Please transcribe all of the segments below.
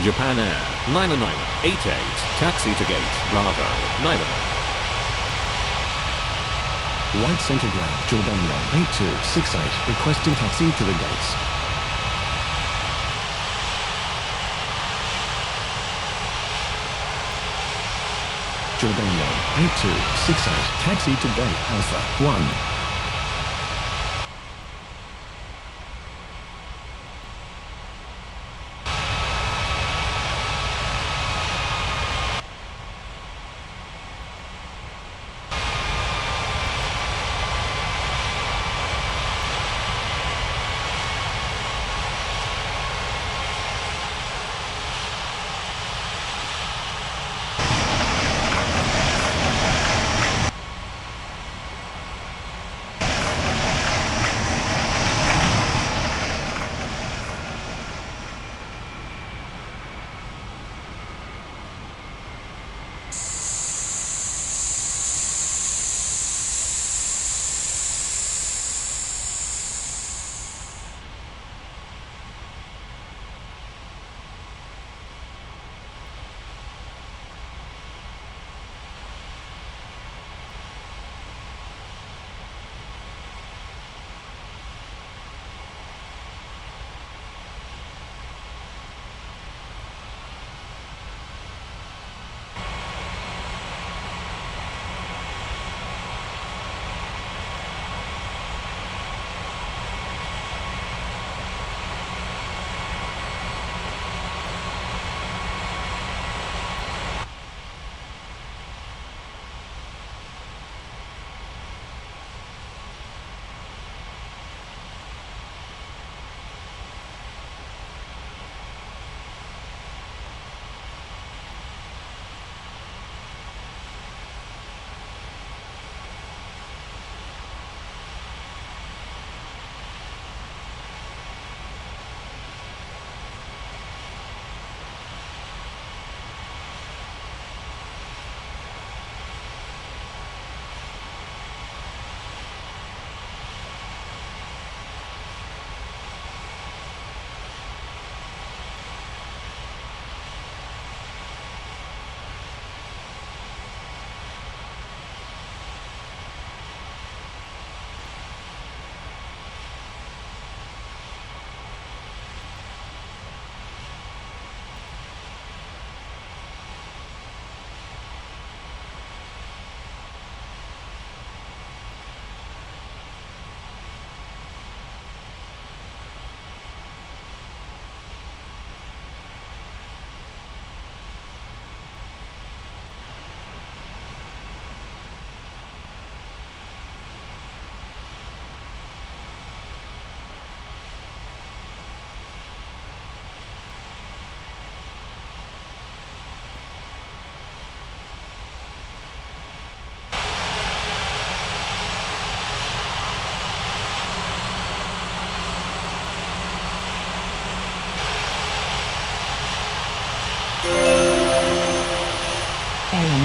Japan Air, 9988, taxi to gate, Bravo, 9. White Center Ground, Jordania 8268, requesting taxi to the gates. Jordania 8268, taxi to gate Alpha 1.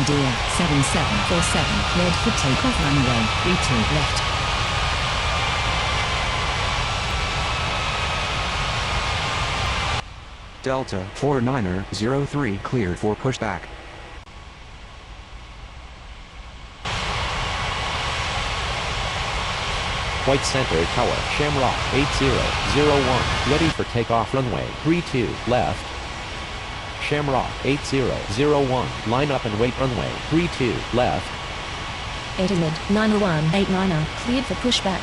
Deer 7747 cleared for takeoff runway 32 left. Delta 49er03 cleared for pushback. White Center Tower, Shamrock 8001, ready for takeoff runway 32 left. Shamrock 8001, line up and wait runway 32 left. Adamant 90189er, cleared for pushback.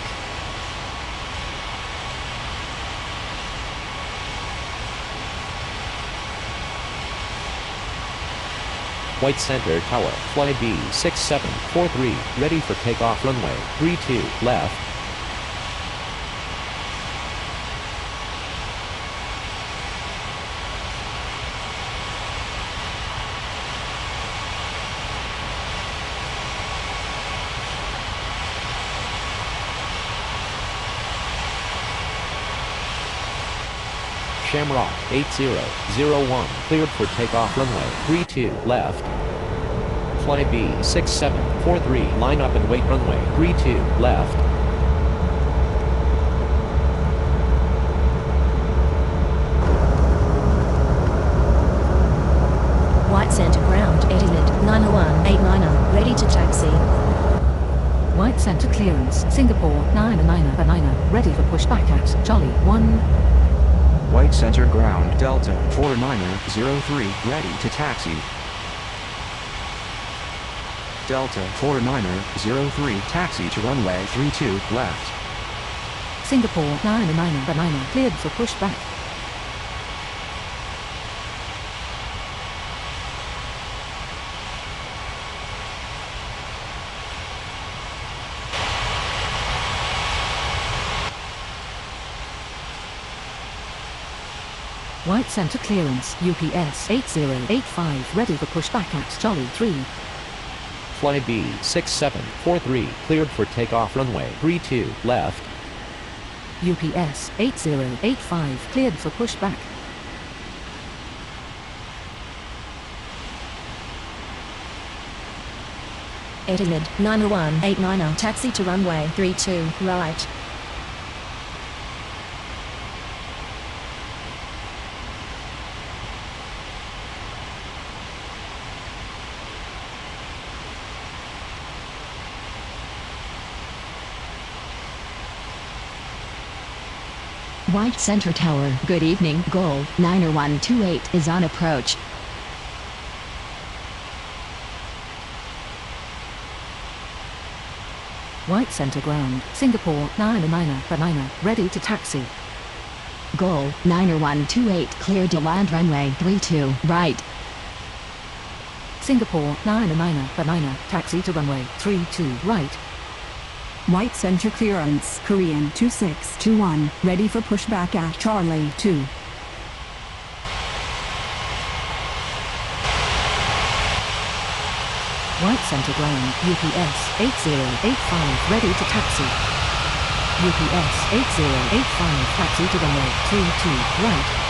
White Center Tower, flight B6743, ready for takeoff runway 32 left. Shamrock 8001, cleared for takeoff runway 32 left. Flight B6743, line up and wait runway 32 left. 90189, ready to taxi. White center clearance, Singapore 999, ready for pushback at Charlie 1. White center ground Delta 4903 ready to taxi. Delta 4903 taxi to runway 32 left. Singapore 999, cleared for pushback. White center clearance, UPS 8085, ready for pushback at Charlie 3. Fly B6743 cleared for takeoff runway 32 left. UPS 8085, cleared for pushback. Etihad 90189, taxi to runway 32 right. White Center Tower, good evening. Goal 90128 is on approach. White center ground, Singapore 999, ready to taxi. Goal 90128 cleared to land runway 32 right. Singapore 999, taxi to runway 32 right. White center clearance, Korean 2621, ready for pushback at Charlie 2. White center ground, UPS 8085, ready to taxi. UPS 8085, taxi to runway 32 right.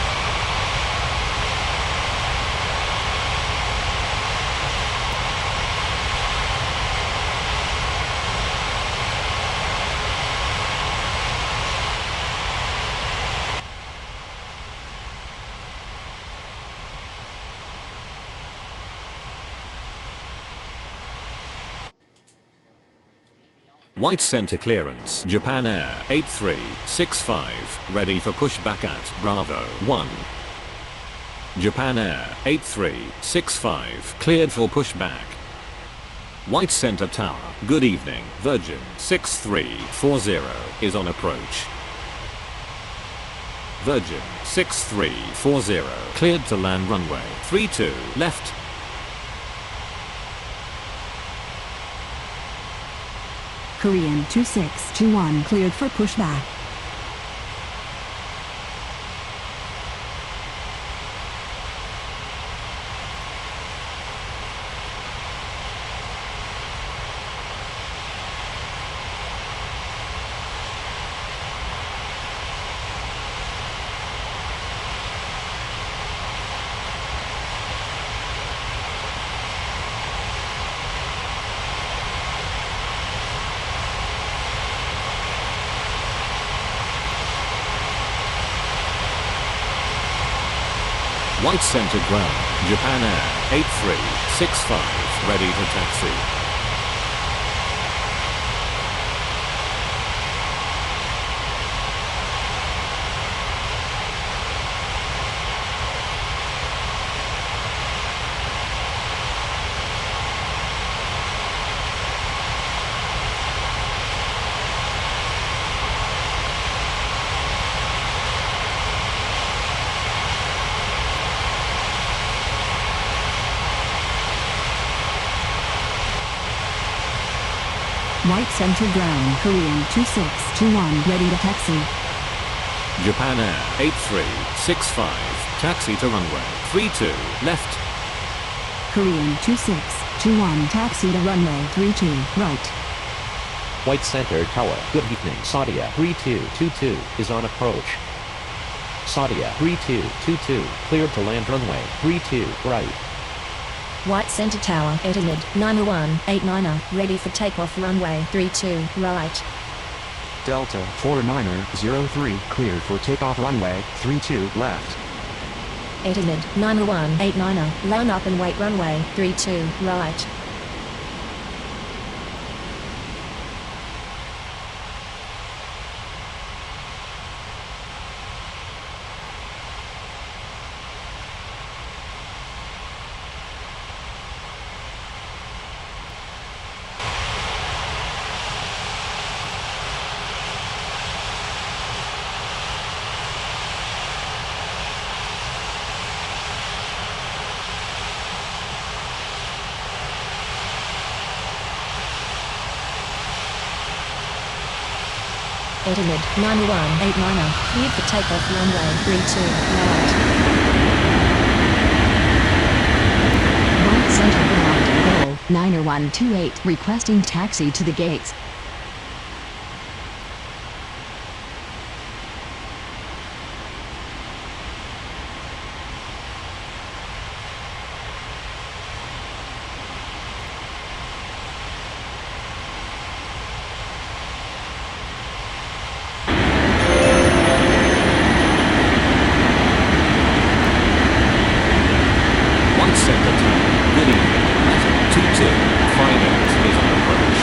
White center clearance, Japan Air 8365, ready for pushback at Bravo 1. Japan Air 8365, cleared for pushback. White center tower, good evening, Virgin 6340 is on approach. Virgin 6340, cleared to land runway 32 left. Korean 2621, cleared for pushback. White center ground, Japan Air 8365, ready for taxi. White center ground, Korean 2621, ready to taxi. Japan Air 8365, taxi to runway 32 left. Korean 2621, taxi to runway 32 right. White Center Tower, good evening. Saudia 3222 is on approach. Saudia 3222, cleared to land runway 32 right. White center tower, Etihad 90189, ready for takeoff runway 32 right. Delta 4903 cleared for takeoff runway 32 left. Etimid, 9189er, line up and wait runway, 32, right. Etimid, 9189er, cleared for takeoff runway, 32, right. White center ground, goal, 90128, requesting taxi to the gates. White Center Tower, good evening. Letter 2258 is on approach.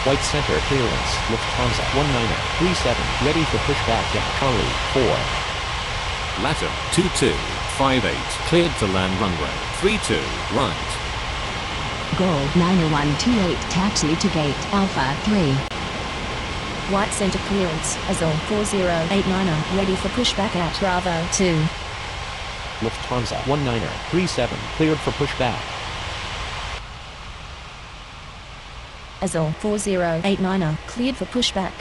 White center clearance, Lufthansa 1937, ready for pushback at Charlie 4. Latin 2258, cleared to land runway 32, right. Goal, 90128, taxi to gate, Alpha 3. White center clearance, Azul 4089er, ready for pushback at Bravo 2. Lufthansa 1937, cleared for pushback. Azul 4089er, cleared for pushback.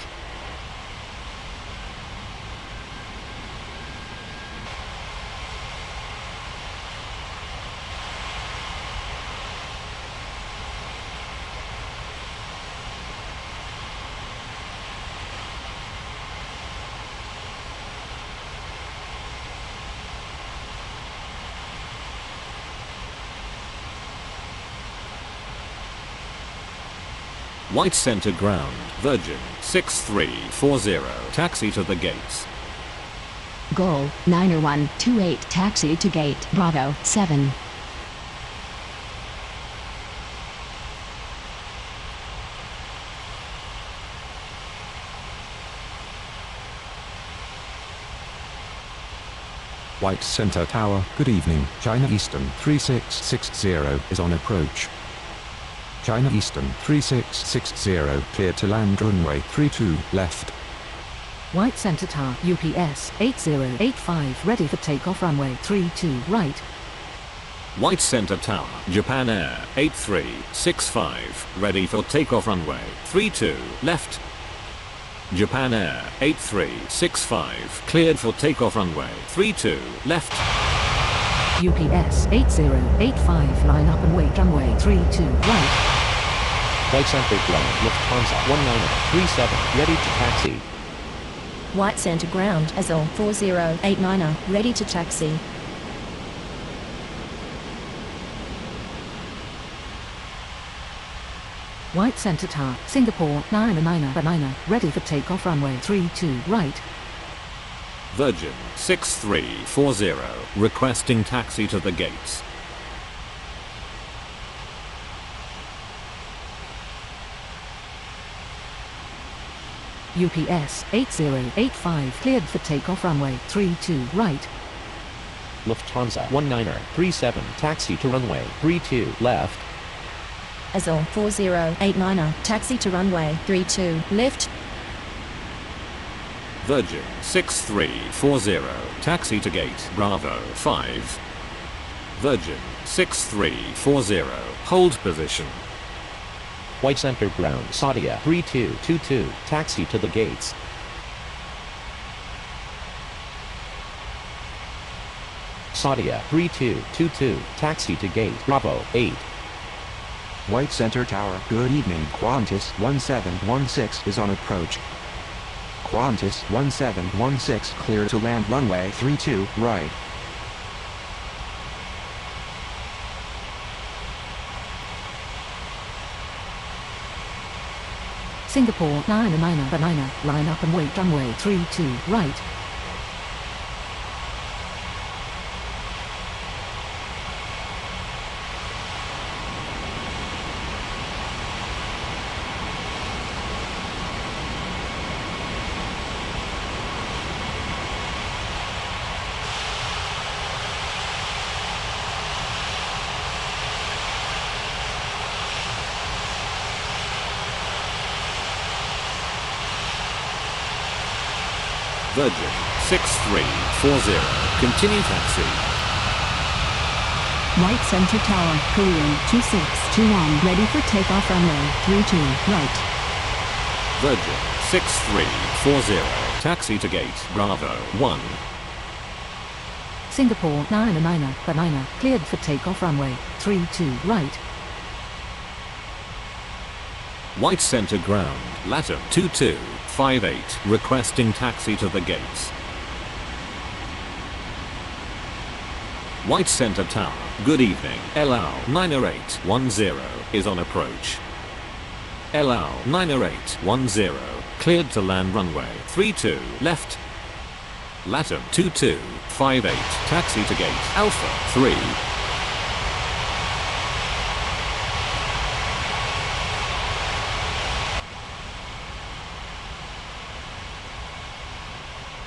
White Center ground, Virgin 6340, taxi to the gates. Goal, 90128, taxi to gate, Bravo 7. White Center Tower, good evening. China Eastern 3660 is on approach. China Eastern 3660, clear to land runway 32, left. White Center Tower, UPS 8085, ready for takeoff runway 32, right. White Center Tower, Japan Air 8365, ready for takeoff runway 32, left. Japan Air 8365, cleared for takeoff runway 32, left. UPS 8085, line up and wait runway 32, right. White center ground, Lufthansa 1937, ready to taxi. White center ground, Azul 4089er, ready to taxi. White Center Tower, Singapore 99er, ready for takeoff runway 32, right. Virgin 6340, requesting taxi to the gates. UPS 8085, cleared for takeoff runway 32, right. Lufthansa 1937, taxi to runway 32, left. Azul 4089er, taxi to runway 32, left. Virgin 6340, taxi to gate Bravo 5. Virgin 6340, hold position. White center ground, Saudia 3222, taxi to the gates. Saudia 3222, taxi to gate Bravo 8. White Center Tower, good evening. Qantas 1716 is on approach. Qantas 1716, clear to land runway 32, right. Singapore 99 banana, line up and wait runway 32 right. Virgin 6340, continue taxi. White Center Tower, Korean 2621, ready for takeoff runway 32 right. Virgin 6340, taxi to gate Bravo 1. Singapore 99 banana, cleared for takeoff runway 32 right. White center ground, Latam 2258, requesting taxi to the gates. White center tower, good evening, LL 90810 is on approach. LL 90810, cleared to land runway 32 left. Latam 2258, taxi to gate Alpha 3.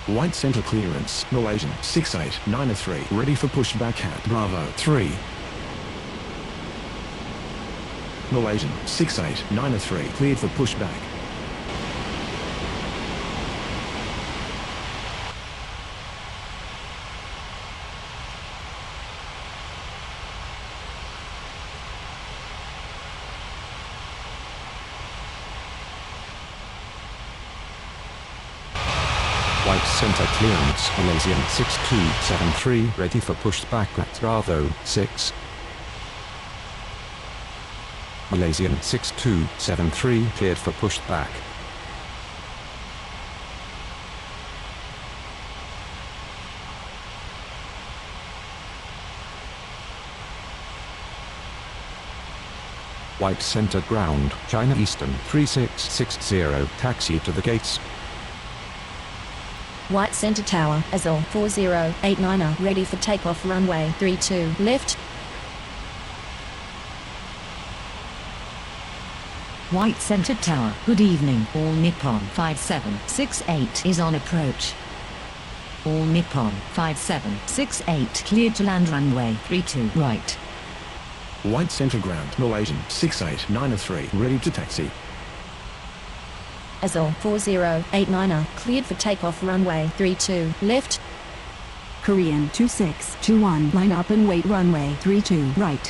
White center clearance, Malaysian 6893, ready for pushback at Bravo 3. Malaysian 6893, cleared for pushback. White center clearance, Malaysian 6273, ready for pushback at Bravo 6. Malaysian 6273, cleared for pushback. White center ground, China Eastern 3660, taxi to the gates. White Center Tower, Azul 4089, ready for takeoff runway 32 left. White Center Tower, good evening, all Nippon 5768 is on approach. All Nippon 5768 cleared to land runway 32 right. White center ground, Malaysian 6893, ready to taxi. Azul 4089, cleared for takeoff runway 32 left. Korean 2621, line up and wait runway 32 right.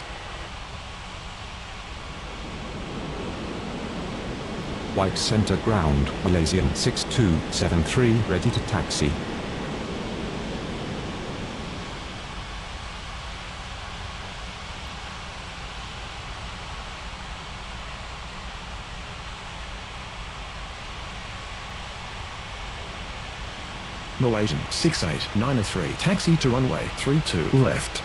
White center ground, Malaysian 6273, ready to taxi. Malaysian 6893, taxi to runway 32 left.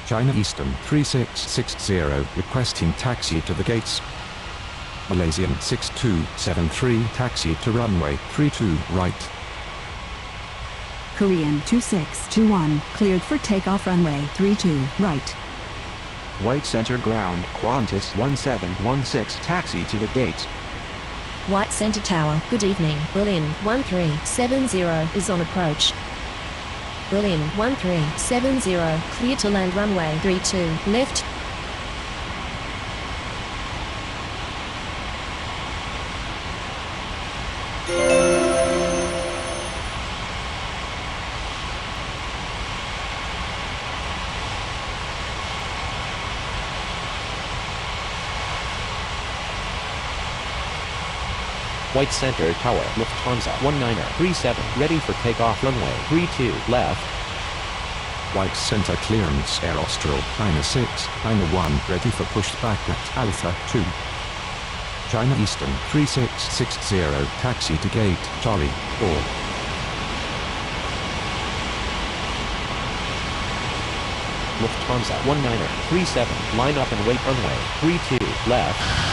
China Eastern 3660, requesting taxi to the gates. Malaysian 6273, taxi to runway 32 right. Korean 2621, cleared for takeoff runway 32 right. White center ground, Qantas 1716, taxi to the gates. White Center Tower, good evening, Berlin 1370 is on approach. Berlin 1370, clear to land runway 32 left. White Center Tower, Lufthansa 1937, ready for takeoff runway 32 left. White center clearance, Air Austral, China 6, China 1, ready for pushback at Alpha 2. China Eastern 3660, taxi to gate Charlie 4. Lufthansa 1937, line up and wait runway 32, left.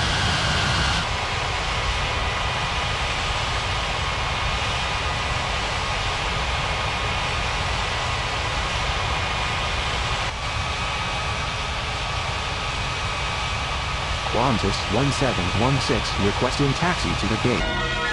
Qantas 1716 requesting taxi to the gate.